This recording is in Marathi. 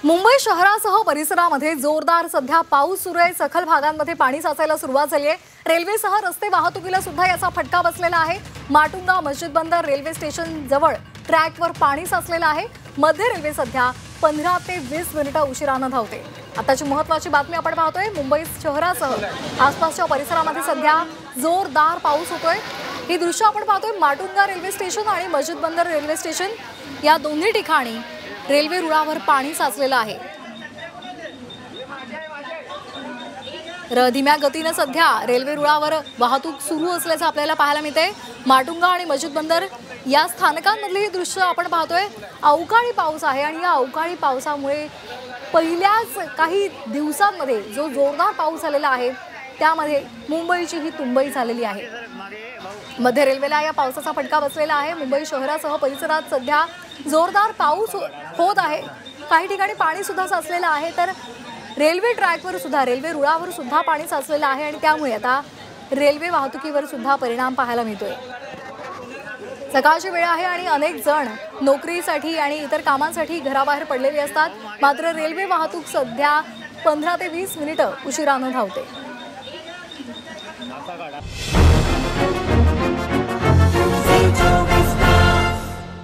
मुंबई शहरासह परिसरामध्ये जोरदार सध्या पाऊस सुरू आहे। सखल भागांमध्ये पाणी साचायला सुरुवात झाली आहे। रेल्वेसह रस्ते वाहतुकीला सुद्धा याचा फटका बसलेला आहे। माटुंगा मस्जिद बंदर रेल्वे स्टेशन जवळ ट्रॅकवर पाणी साचलेलं आहे। मध्य रेल्वे सध्या 15 ते 20 मिनिटं उशिराने धावते। आताची महत्त्वाची बातमी आपण पाहतोय। मुंबई शहरासह आसपासच्या परिसरामध्ये सध्या जोरदार पाऊस होतोय। ही दृश्य आपण पाहतोय। माटुंगा रेल्वे स्टेशन आणि मस्जिद बंदर रेल्वे स्टेशन या दोन्ही ठिकाणी रेल्वे रुळावर पाणी साचलेलं आहे। धीम्या गतीने सध्या रेल्वे रुळावर वाहतूक सुरू असल्याचं आपल्याला पाहायला मिळते। माटुंगा आणि मस्जिद बंदर या स्थानकांमधले हे दृश्य आपण पाहतोय। अवकाळी पाऊस आहे आणि या अवकाळी पावसामुळे पहिल्याच काही दिवसांमध्ये जो जोरदार पाऊस झालेला आहे त्यामध्ये मुंबईची ही तुंबई झालेली आहे। मध्य रेल्वेला या पावसाचा फटका बसलेला आहे। मुंबई शहरासह परिसरात सध्या जोरदार पाऊस होत आहे। काही ठिकाणी पाणी सुद्धा साचलेलं आहे, तर रेल्वे ट्रॅकवर सुद्धा रेल्वे रुळावर सुद्धा पाणी साचलेलं आहे आणि त्यामुळे आता रेल्वे वाहतुकीवर सुद्धा परिणाम पाहायला मिळतोय। सकाळची वेळ आहे आणि अनेक जण नोकरीसाठी आणि इतर कामांसाठी घराबाहेर पडलेले असतात, मात्र रेल्वे वाहतूक सध्या 15 ते 20 मिनिटं उशिराने धावते।